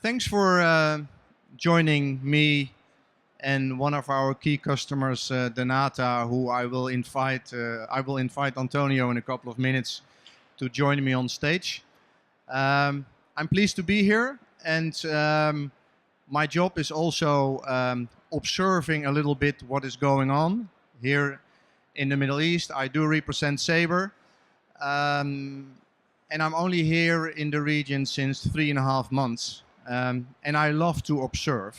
Thanks for joining me and one of our key customers, Donata, who I will invite. I will invite Antonio in a couple of minutes to join me on stage. I'm pleased to be here, and my job is also observing a little bit what is going on here in the Middle East. I do represent Sabre, and I'm only here in the region since 3.5 months, and I love to observe.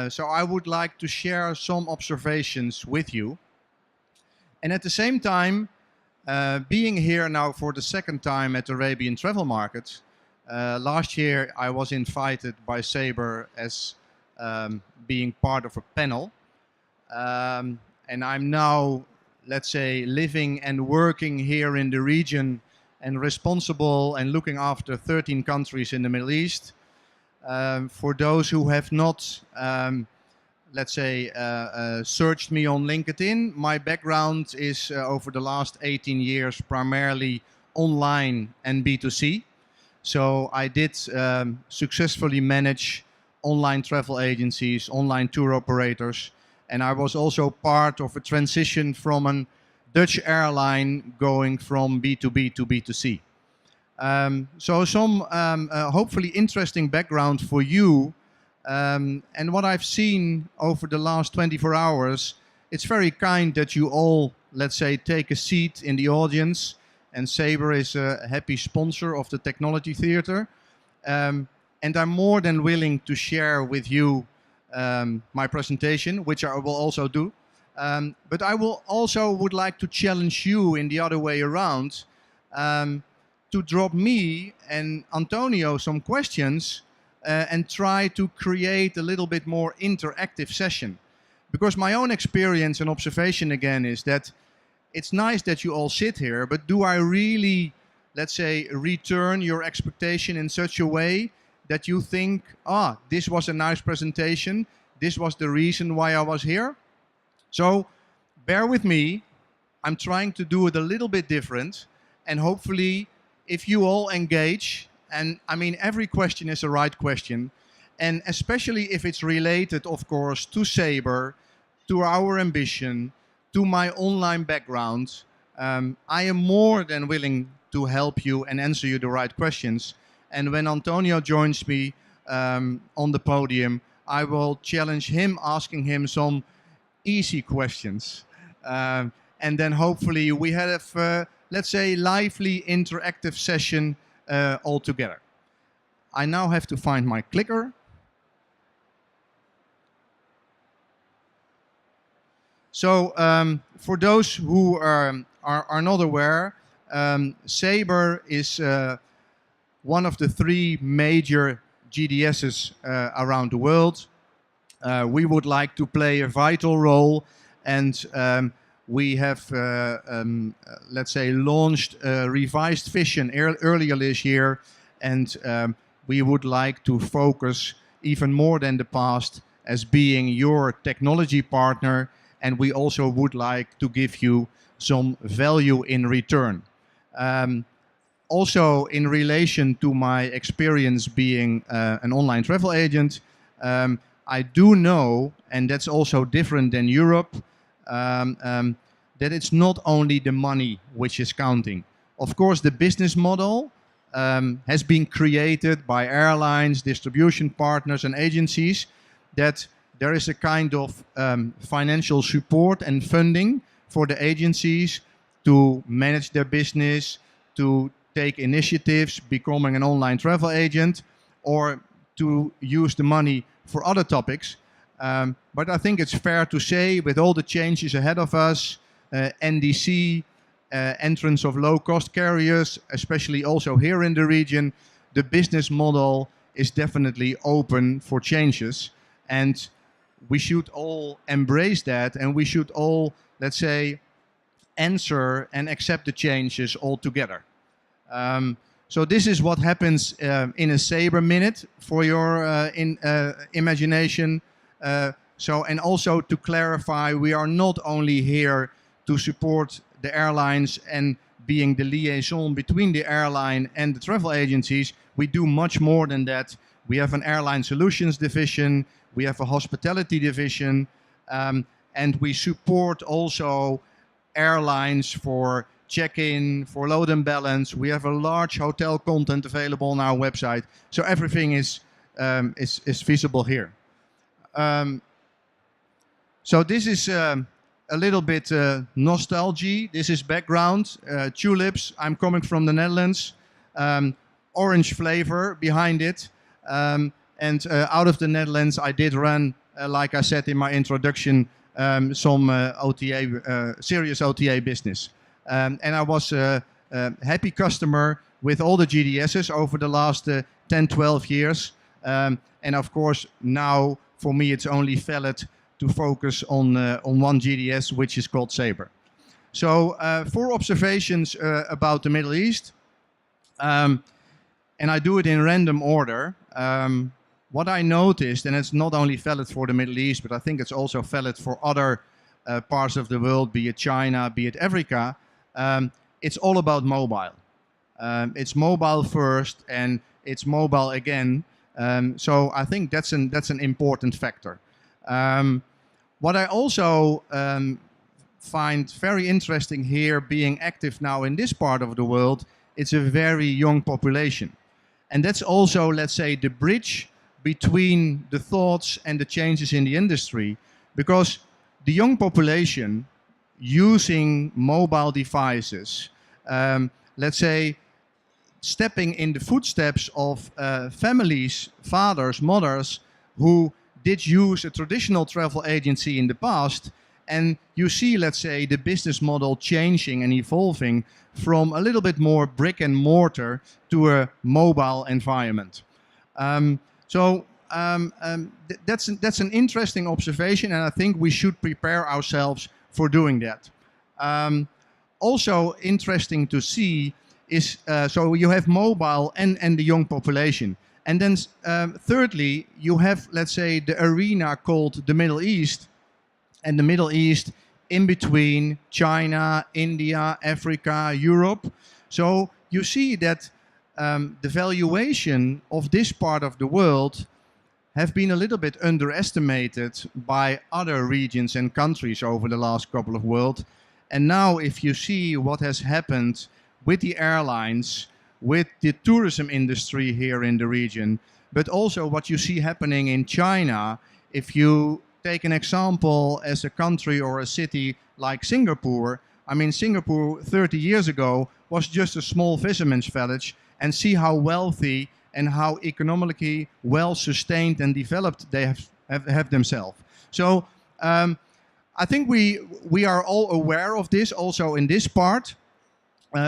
So I would like to share some observations with you. And at the same time, being here now for the second time at the Arabian Travel Market, last year I was invited by Sabre as being part of a panel. And I'm now, let's say, living and working here in the region and responsible and looking after 13 countries in the Middle East. For those who have not, let's say, searched me on LinkedIn, my background is over the last 18 years primarily online and B2C. So I did successfully manage online travel agencies, online tour operators, and I was also part of a transition from a Dutch airline going from B2B to B2C. So some hopefully interesting background for you. And what I've seen over the last 24 hours, it's very kind that you all, let's say, take a seat in the audience. And Sabre is a happy sponsor of the Technology Theater. And I'm more than willing to share with you my presentation, which I will also do. But I will also would like to challenge you in the other way around to drop me and Antonio some questions and try to create a little bit more interactive session. Because my own experience and observation again is that it's nice that you all sit here, but do I really, let's say, return your expectation in such a way that you think, this was a nice presentation, this was the reason why I was here? So bear with me, I'm trying to do it a little bit different, and hopefully if you all engage, and I mean every question is a right question, and especially if it's related, of course, to Sabre, to our ambition, to my online background, I am more than willing to help you and answer you the right questions. And when Antonio joins me on the podium, I will challenge him, asking him some easy questions. And then hopefully we have, let's say, lively interactive session all together. I now have to find my clicker. So for those who are not aware, Sabre is one of the 3 major GDSs around the world. We would like to play a vital role, and we have, let's say, launched a revised vision earlier this year, and we would like to focus even more than the past as being your technology partner, and we also would like to give you some value in return. Also, in relation to my experience being an online travel agent, I do know, and that's also different than Europe, that it's not only the money which is counting. Of course, the business model has been created by airlines, distribution partners, and agencies, that there is a kind of financial support and funding for the agencies to manage their business, to take initiatives, becoming an online travel agent, or to use the money for other topics. But I think it's fair to say, with all the changes ahead of us, NDC, entrance of low-cost carriers, especially also here in the region, the business model is definitely open for changes. And we should all embrace that, and we should all, let's say, answer and accept the changes all together. So this is what happens in a Sabre minute for your imagination. And also to clarify, we are not only here to support the airlines and being the liaison between the airline and the travel agencies. We do much more than that. We have an airline solutions division. We have a hospitality division. And we support also airlines for check-in, for load and balance. We have a large hotel content available on our website. So everything is visible here. So this is a little bit nostalgia. This is background. Tulips. I'm coming from the Netherlands. Orange flavor behind it. And out of the Netherlands, I did run, like I said in my introduction, some OTA, serious OTA business. And I was a happy customer with all the GDSs over the last 10, 12 years. And of course, now for me, it's only valid to focus on one GDS, which is called Sabre. So 4 observations about the Middle East. And I do it in random order. What I noticed, and it's not only valid for the Middle East, but I think it's also valid for other parts of the world, be it China, be it Africa, it's all about mobile. It's mobile first, and it's mobile again. So I think that's an important factor. What I also find very interesting here, being active now in this part of the world, it's a very young population. And that's also, let's say, the bridge between the thoughts and the changes in the industry, because the young population using mobile devices, let's say, stepping in the footsteps of families, fathers, mothers, who did use a traditional travel agency in the past, and you see, let's say, the business model changing and evolving from a little bit more brick and mortar to a mobile environment. That's an interesting observation, and I think we should prepare ourselves for doing that. Also interesting to see is, so you have mobile and the young population. And then thirdly, you have, let's say, the arena called the Middle East, and the Middle East in between China, India, Africa, Europe. So you see that the valuation of this part of the world have been a little bit underestimated by other regions and countries over the last couple of years. And now if you see what has happened with the airlines, with the tourism industry here in the region, but also what you see happening in China, if you take an example as a country or a city like Singapore. I mean, Singapore 30 years ago was just a small fisherman's village, and see how wealthy and how economically well sustained and developed they have themselves. So I think we are all aware of this also in this part.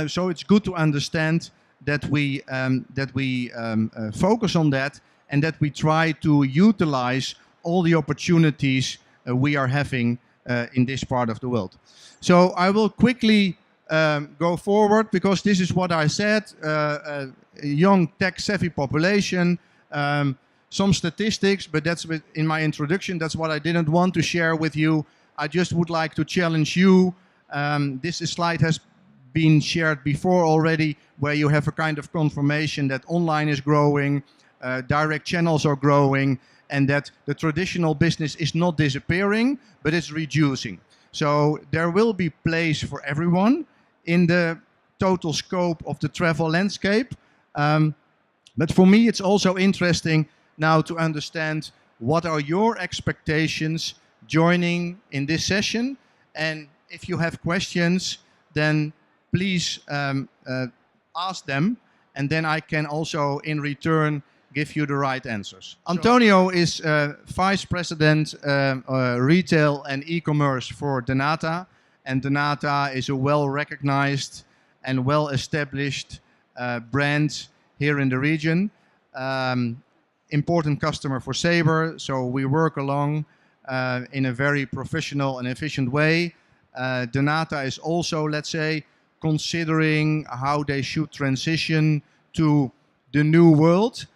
So it's good to understand that we focus on that, and that we try to utilize all the opportunities we are having in this part of the world. So I will quickly go forward, because this is what I said, a young tech-savvy population, some statistics, but that's in my introduction. That's what I didn't want to share with you. I just would like to challenge you. This slide has been shared before already, where you have a kind of confirmation that online is growing, direct channels are growing, and that the traditional business is not disappearing, but it's reducing. So there will be place for everyone in the total scope of the travel landscape. But for me, it's also interesting now to understand what are your expectations joining in this session. And if you have questions, then please ask them, and then I can also in return give you the right answers. Antonio is Vice President Retail and E-commerce for Denata. And Denata is a well-recognized and well-established brand here in the region. Important customer for Sabre, so we work along in a very professional and efficient way. Denata is also, let's say, considering how they should transition to the new world.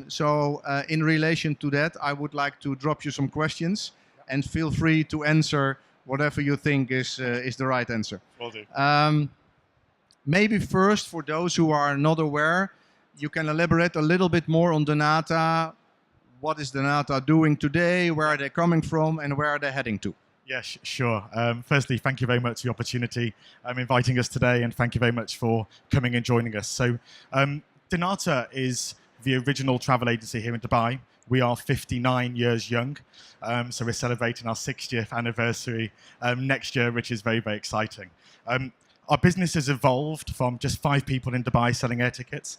So in relation to that, I would like to drop you some questions, and feel free to answer whatever you think is the right answer. Will do. Maybe first, for those who are not aware, you can elaborate a little bit more on Donata. What is Donata doing today? Where are they coming from? And where are they heading to? Yeah, sure. Firstly, thank you very much for the opportunity inviting us today, and thank you very much for coming and joining us. So, Donata is the original travel agency here in Dubai. We are 59 years young, so we're celebrating our 60th anniversary next year, which is very, very exciting. Our business has evolved from just 5 people in Dubai selling air tickets.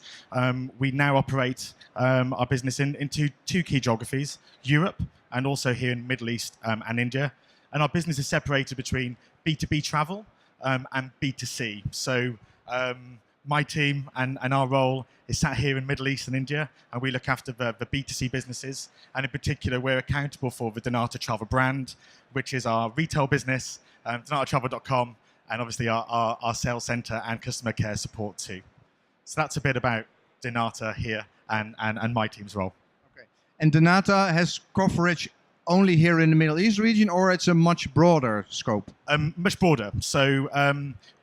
We now operate our business in two key geographies, Europe and also here in the Middle East and India. And our business is separated between B2B travel and B2C. So my team and our role is sat here in Middle East and India, and we look after the B2C businesses. And in particular, we're accountable for the Donata Travel brand, which is our retail business, donatatravel.com, and obviously our sales center and customer care support too. So that's a bit about Donata here and my team's role. Okay. And Donata has coverage only here in the Middle East region, or it's a much broader scope? Much broader. So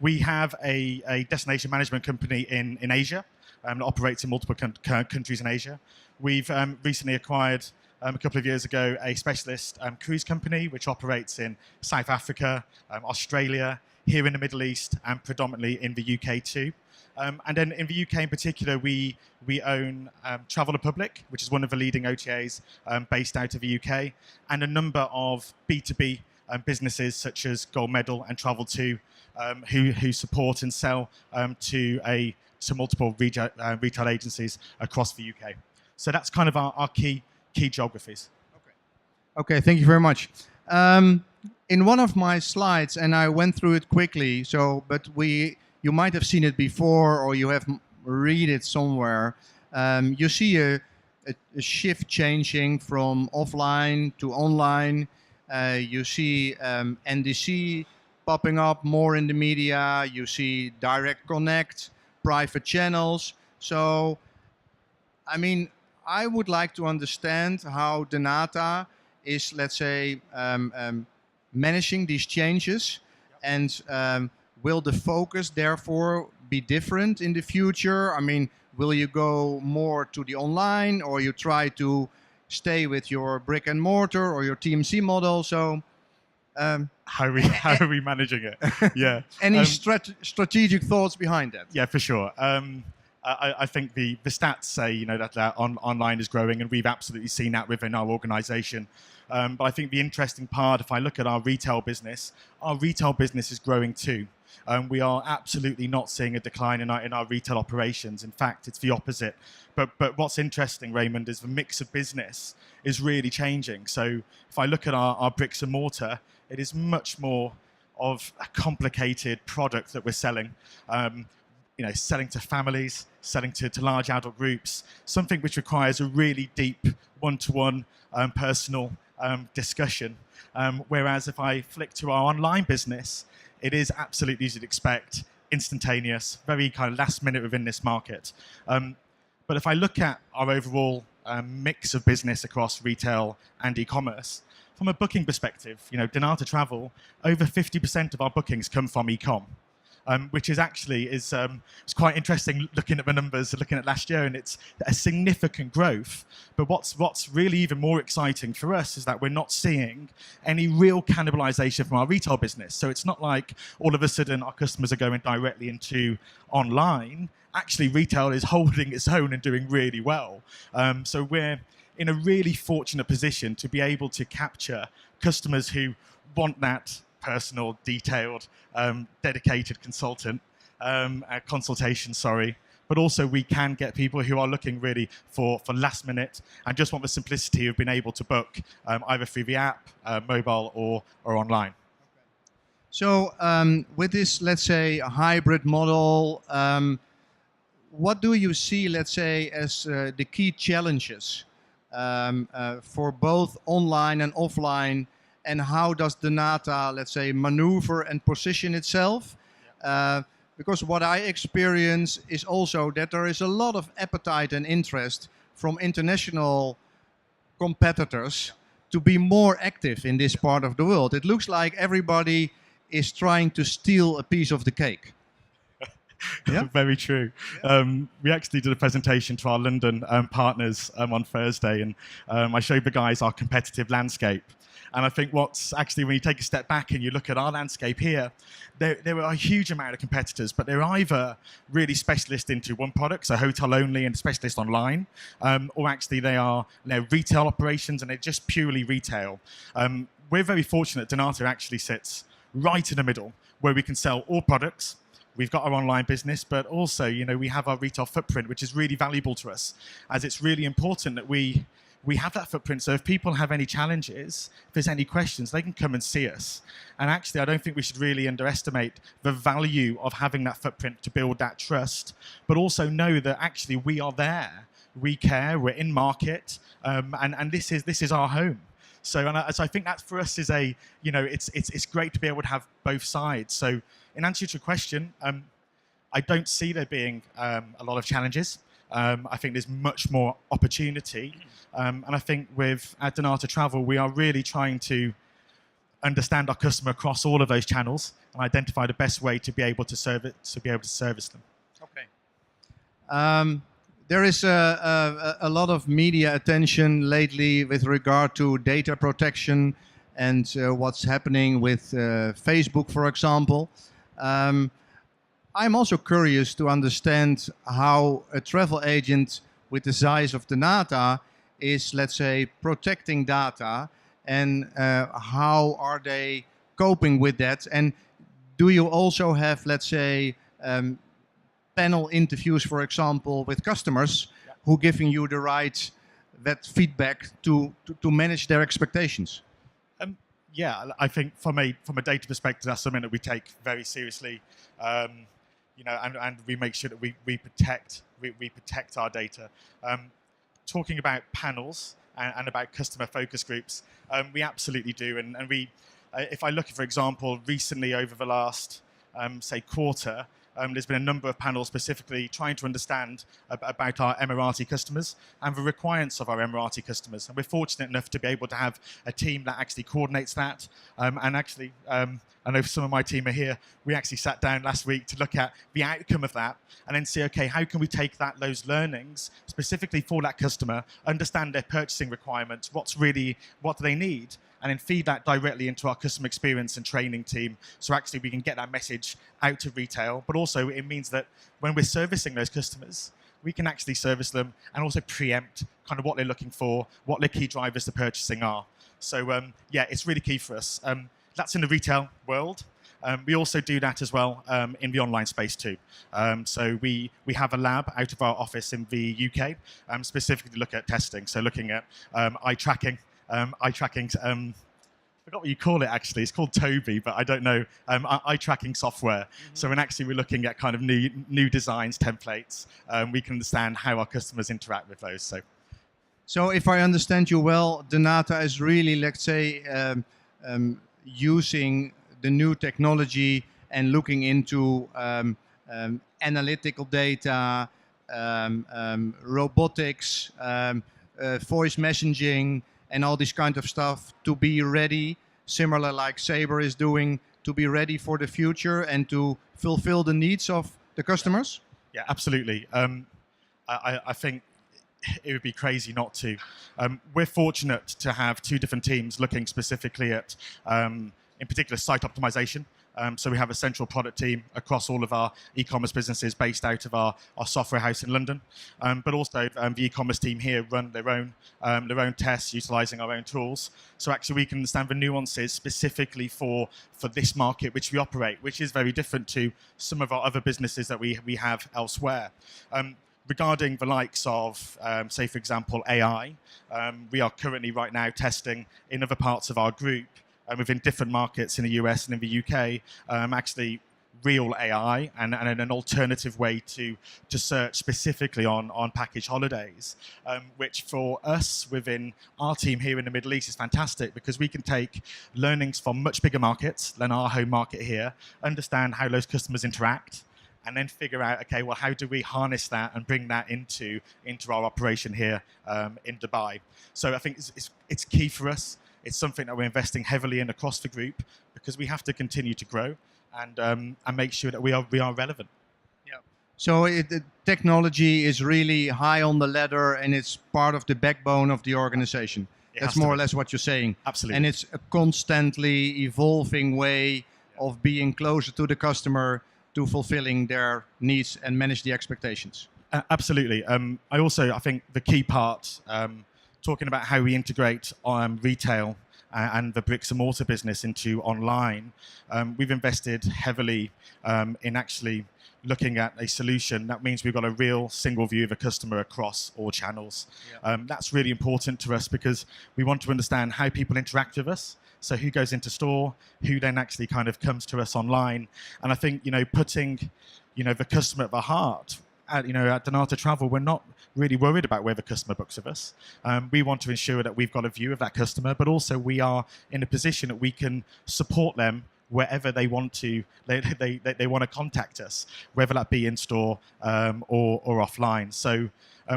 we have a destination management company in Asia that operates in multiple countries in Asia. We've recently acquired, a couple of years ago, a specialist cruise company which operates in South Africa, Australia, here in the Middle East, and predominantly in the UK too. And then in the UK in particular, we own Travel Republic, which is one of the leading OTAs based out of the UK, and a number of B2B businesses such as Gold Medal and Travel2, who support and sell to multiple retail agencies across the UK. So that's kind of our key geographies. Okay, thank you very much. In one of my slides, and I went through it quickly, but you might have seen it before, or you have read it somewhere. You see a shift changing from offline to online. You see NDC popping up more in the media. You see direct connect, private channels. So, I mean, I would like to understand how Donata is, let's say, managing these changes, and will the focus therefore be different in the future? I mean, will you go more to the online, or you try to stay with your brick and mortar or your TMC model? So how are we managing it? Yeah. Any strategic thoughts behind that? Yeah, for sure. I think the stats say that online is growing, and we've absolutely seen that within our organization. But I think the interesting part, if I look at our retail business is growing too. We are absolutely not seeing a decline in our retail operations. In fact, it's the opposite. But what's interesting, Raymond, is the mix of business is really changing. So if I look at our bricks and mortar, it is much more of a complicated product that we're selling. Selling to families, selling to large adult groups, something which requires a really deep one-to-one personal discussion. Whereas if I flick to our online business, it is absolutely, as you'd expect, instantaneous, very kind of last minute within this market. But if I look at our overall mix of business across retail and e-commerce, from a booking perspective, Donata Travel, over 50% of our bookings come from e-com. Which is actually it's quite interesting looking at the numbers, looking at last year, and it's a significant growth. But what's really even more exciting for us is that we're not seeing any real cannibalization from our retail business. So it's not like all of a sudden our customers are going directly into online. Actually, retail is holding its own and doing really well. So we're in a really fortunate position to be able to capture customers who want that personal, detailed, dedicated consultation, but also we can get people who are looking really for last minute and just want the simplicity of being able to book either through the app, mobile, or online. So with this, let's say, a hybrid model, what do you see, let's say, as the key challenges for both online and offline? And how does Donata, let's say, maneuver and position itself? Because what I experience is also that there is a lot of appetite and interest from international competitors to be more active in this part of the world. It looks like everybody is trying to steal a piece of the cake. Yeah. Very true. We actually did a presentation to our London partners on Thursday, and I showed the guys our competitive landscape. And I think what's actually, when you take a step back and you look at our landscape here, there are a huge amount of competitors, but they're either really specialist into one product, so hotel only and specialist online, or actually they're retail operations and they're just purely retail. We're very fortunate Donata actually sits right in the middle where we can sell all products. We've got our online business, but also, we have our retail footprint, which is really valuable to us, as it's really important that we have that footprint. So if people have any challenges, if there's any questions, they can come and see us. And actually, I don't think we should really underestimate the value of having that footprint to build that trust, but also know that actually we are there, we care, we're in market, and this is our home. So I think that for us is it's great to be able to have both sides. So in answer to your question, I don't see there being a lot of challenges. I think there's much more opportunity. And I think at Donata Travel, we are really trying to understand our customer across all of those channels and identify the best way to be able to service them. Okay. There is a lot of media attention lately with regard to data protection and what's happening with Facebook, for example. I'm also curious to understand how a travel agent with the size of Donata is, let's say, protecting data, and how are they coping with that? And do you also have, let's say, panel interviews, for example, with customers who giving you the right feedback to manage their expectations? Yeah, I think from a data perspective, that's something that we take very seriously. And we make sure that we protect our data. Talking about panels and about customer focus groups, we absolutely do. And if I look, for example, recently over the last, say, quarter, there's been a number of panels specifically trying to understand about our Emirati customers and the requirements of our Emirati customers. And we're fortunate enough to be able to have a team that actually coordinates that. And actually, I know some of my team are here. We actually sat down last week to look at the outcome of that and then see, okay, how can we take those learnings specifically for that customer, understand their purchasing requirements, what do they need, and then feed that directly into our customer experience and training team. So actually we can get that message out to retail, but also it means that when we're servicing those customers, we can actually service them and also preempt kind of what they're looking for, what their key drivers to purchasing are. So yeah, it's really key for us. That's in the retail world. We also do that as well in the online space too. So we have a lab out of our office in the UK, specifically to look at testing. So looking at eye tracking. I forgot what you call it actually. It's called Toby, but I don't know. Eye tracking software. Mm-hmm. So when actually we're looking at kind of new designs, templates, we can understand how our customers interact with those. So if I understand you well, Donata is really, let's say, using the new technology and looking into analytical data, robotics, voice messaging, and all this kind of stuff to be ready, similar like Sabre is doing, to be ready for the future and to fulfill the needs of the customers? Yeah, absolutely. I think it would be crazy not to. We're fortunate to have two different teams looking specifically at, in particular, site optimization. So we have a central product team across all of our e-commerce businesses based out of our software house in London. But also the e-commerce team here run their own tests utilizing our own tools. So actually we can understand the nuances specifically for this market which we operate, which is very different to some of our other businesses that we have elsewhere. Regarding the likes of, say, for example, AI, we are currently right now testing in other parts of our group within different markets in the US and in the UK, actually real AI and an alternative way to search specifically on package holidays, which for us within our team here in the Middle East is fantastic because we can take learnings from much bigger markets than our home market here, understand how those customers interact, and then figure out, okay, well, how do we harness that and bring that into our operation here in Dubai? So I think it's key for us. It's something that we're investing heavily in across the group because we have to continue to grow and make sure that we are relevant. Yeah. So the technology is really high on the ladder, and it's part of the backbone of the organization. It That's has to more or be. less what you're saying. Absolutely. And it's a constantly evolving way of being closer to the customer, to fulfilling their needs and manage the expectations. Absolutely. I think the key part, talking about how we integrate retail and the bricks and mortar business into online, we've invested heavily in actually looking at a solution. That means we've got a real single view of a customer across all channels. Yeah. That's really important to us because we want to understand how people interact with us. So who goes into store, who then actually kind of comes to us online. And I think, putting, the customer at the heart, at Donata Travel, we're not really worried about where the customer books with us. We want to ensure that we've got a view of that customer, but also we are in a position that we can support them wherever they want to, they want to contact us, whether that be in store or offline. So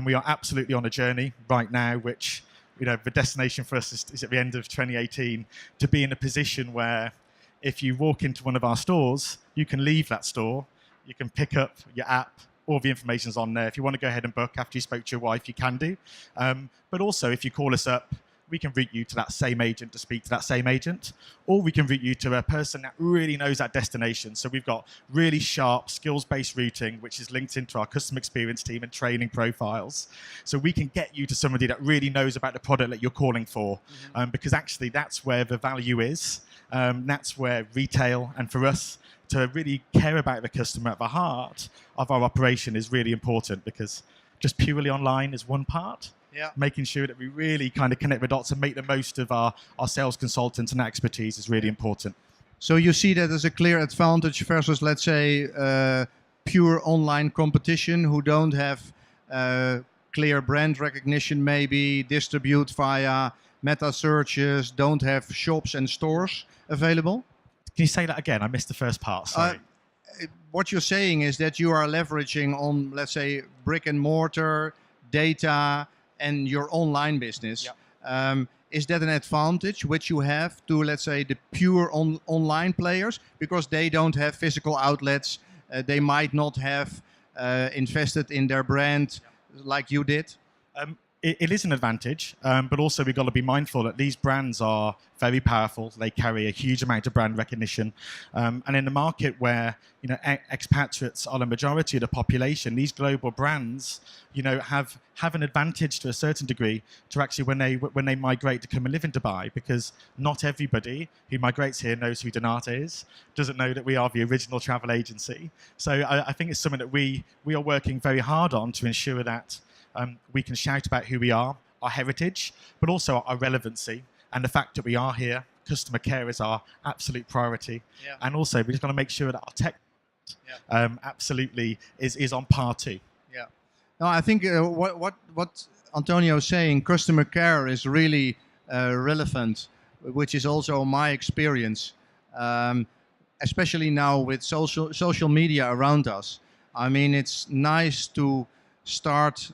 we are absolutely on a journey right now, which the destination for us is at the end of 2018 to be in a position where if you walk into one of our stores, you can leave that store, you can pick up your app, all the information's on there. If you want to go ahead and book after you spoke to your wife, you can do. But also, if you call us up, we can route you to that same agent to speak to that same agent, or we can route you to a person that really knows that destination. So we've got really sharp skills-based routing, which is linked into our customer experience team and training profiles. So we can get you to somebody that really knows about the product that you're calling for, because actually that's where the value is. That's where retail, and for us to really care about the customer at the heart of our operation is really important, because just purely online is one part. Yeah. Making sure that we really kind of connect the dots and make the most of our sales consultants and expertise is really important. So you see that as a clear advantage versus, let's say, pure online competition who don't have clear brand recognition, maybe distribute via meta searches, don't have shops and stores available? Can you say that again? I missed the first part, sorry. What you're saying is that you are leveraging on, let's say, brick and mortar, data, and your online business. Yeah. Is that an advantage which you have to, let's say, the pure online players, because they don't have physical outlets, they might not have invested in their brand like you did? It is an advantage, but also we've got to be mindful that these brands are very powerful. They carry a huge amount of brand recognition, and in a market where expatriates are the majority of the population, these global brands, have an advantage to a certain degree to actually when they migrate to come and live in Dubai, because not everybody who migrates here knows who Donata is, doesn't know that we are the original travel agency. So I think it's something that we are working very hard on to ensure that. We can shout about who we are, our heritage, but also our relevancy and the fact that we are here. Customer care is our absolute priority. Yeah. And also, we just got to make sure that our tech absolutely is on par too. Yeah. No, I think what Antonio is saying, customer care is really relevant, which is also my experience, especially now with social media around us. I mean, it's nice to start,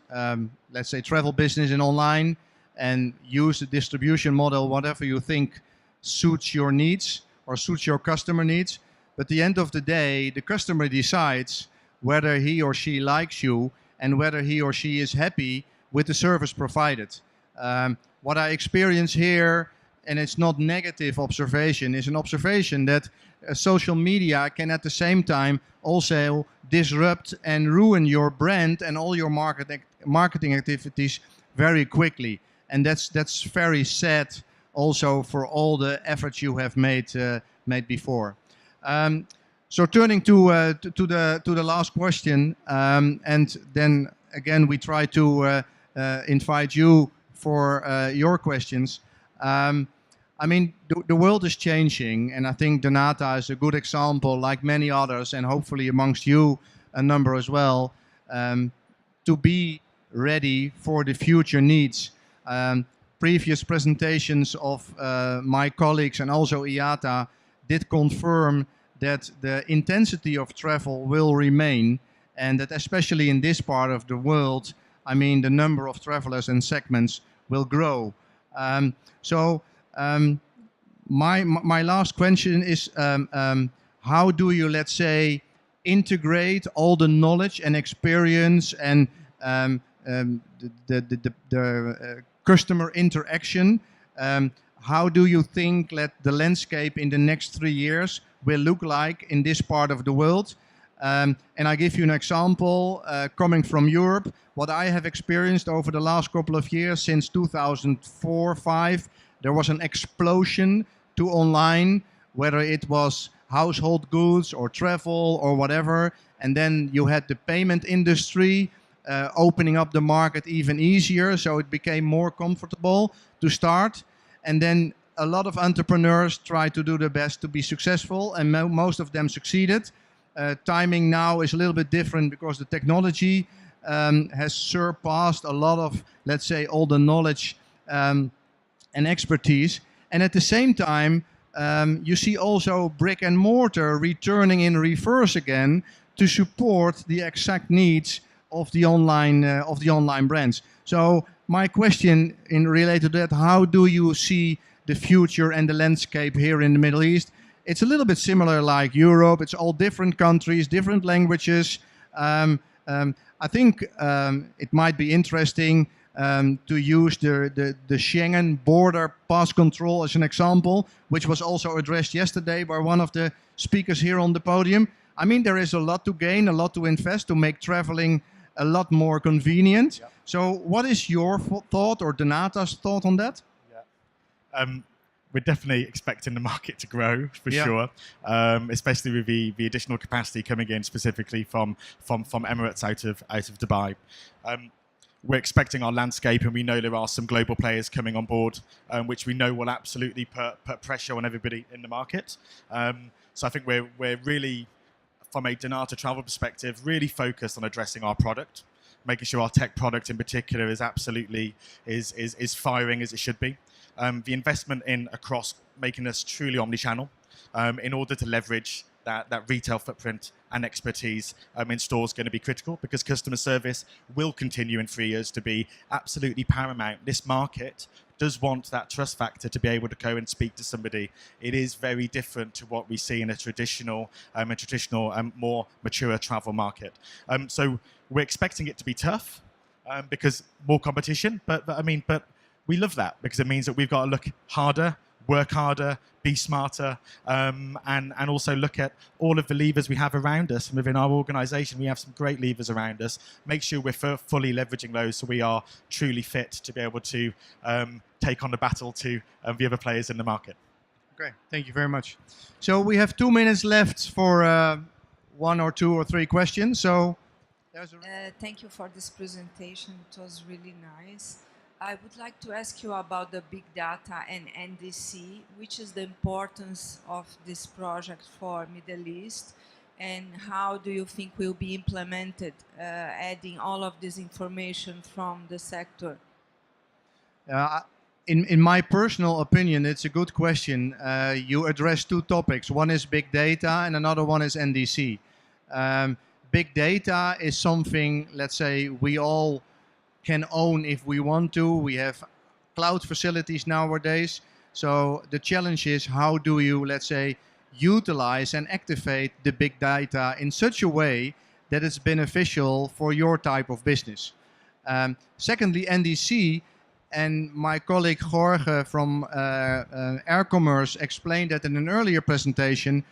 let's say, travel business in online and use the distribution model, whatever you think suits your needs or suits your customer needs. But at the end of the day, the customer decides whether he or she likes you and whether he or she is happy with the service provided. What I experience here, and it's not negative observation, is an observation that social media can at the same time also disrupt and ruin your brand and all your marketing activities very quickly. And that's very sad also for all the efforts you have made before. So turning to the last question, and then again we try to invite you for your questions. I mean, the world is changing, and I think Donata is a good example, like many others, and hopefully amongst you a number as well, to be ready for the future needs. Previous presentations of my colleagues and also IATA did confirm that the intensity of travel will remain, and that especially in this part of the world, I mean, the number of travelers and segments will grow. My last question is, how do you, let's say, integrate all the knowledge and experience and the customer interaction. How do you think that the landscape in the next 3 years will look like in this part of the world? And I give you an example coming from Europe. What I have experienced over the last couple of years, since 2004-5, there was an explosion to online, whether it was household goods or travel or whatever. And then you had the payment industry opening up the market even easier, so it became more comfortable to start. And then a lot of entrepreneurs tried to do their best to be successful, and most of them succeeded. Timing now is a little bit different because the technology has surpassed a lot of, let's say, all the knowledge and expertise. And at the same time, you see also brick and mortar returning in reverse again to support the exact needs of the online brands. So my question in related to that: how do you see the future and the landscape here in the Middle East? It's a little bit similar like Europe. It's all different countries, different languages. I think it might be interesting to use the Schengen border pass control as an example, which was also addressed yesterday by one of the speakers here on the podium. I mean, there is a lot to gain, a lot to invest to make traveling a lot more convenient. Yep. So what is your thought, or Donata's thought on that? We're definitely expecting the market to grow for sure, especially with the additional capacity coming in specifically from Emirates out of Dubai. We're expecting our landscape, and we know there are some global players coming on board, which we know will absolutely put pressure on everybody in the market. So I think we're really, from a Donata Travel perspective, really focused on addressing our product, making sure our tech product in particular is absolutely is firing as it should be. The investment in across making us truly omnichannel in order to leverage that retail footprint and expertise in store is going to be critical, because customer service will continue in 3 years to be absolutely paramount. This market does want that trust factor to be able to go and speak to somebody. It is very different to what we see in a traditional more mature travel market. So we're expecting it to be tough because more competition, but we love that, because it means that we've got to look harder, work harder, be smarter, and also look at all of the levers we have around us. And within our organization, we have some great levers around us. Make sure we're fully leveraging those so we are truly fit to be able to take on the battle to the other players in the market. Okay, thank you very much. So we have 2 minutes left for 1 or 2 or 3 questions. So there's thank you for this presentation. It was really nice. I would like to ask you about the big data and NDC, which is the importance of this project for Middle East, and how do you think will be implemented, adding all of this information from the sector? In my personal opinion, it's a good question. You address 2 topics. One is big data and another one is NDC. Big data is something, let's say, we all can own if we want to. We have cloud facilities nowadays. So the challenge is, how do you, let's say, utilize and activate the big data in such a way that it's beneficial for your type of business? Secondly, NDC, and my colleague Jorge from Air Commerce explained that in an earlier presentation.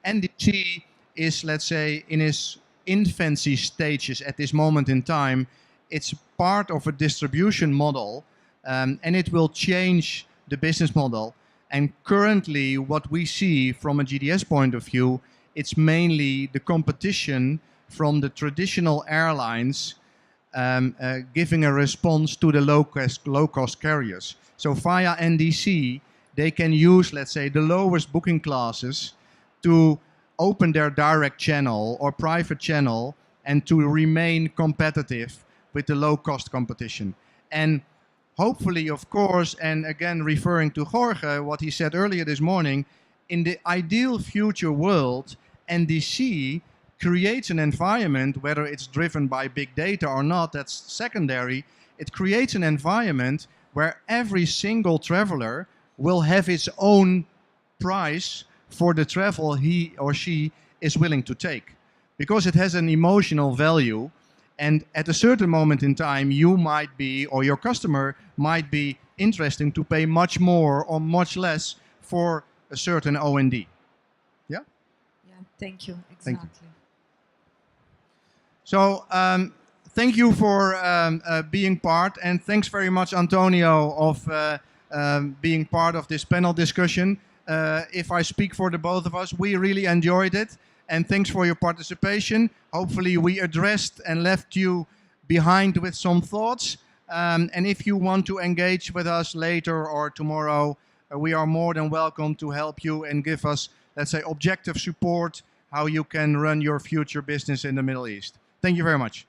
NDC is, let's say, in its infancy stages at this moment in time. It's part of a distribution model, and it will change the business model. And currently, what we see from a GDS point of view, it's mainly the competition from the traditional airlines giving a response to the low-cost carriers. So via NDC, they can use, let's say, the lowest booking classes to open their direct channel or private channel and to remain competitive with the low-cost competition. And hopefully, of course, and again referring to Jorge, what he said earlier this morning, in the ideal future world, NDC creates an environment, whether it's driven by big data or not, that's secondary. It creates an environment where every single traveler will have his own price for the travel he or she is willing to take. because it has an emotional value. And at a certain moment in time, you might be, or your customer might be interesting to pay much more or much less for a certain O&D. Yeah? Yeah, thank you. Thank you. Exactly. So thank you for being part, and thanks very much, Antonio, of being part of this panel discussion. If I speak for the both of us, we really enjoyed it, and thanks for your participation. Hopefully we addressed and left you behind with some thoughts. And if you want to engage with us later or tomorrow, we are more than welcome to help you and give us, let's say, objective support how you can run your future business in the Middle East. Thank you very much.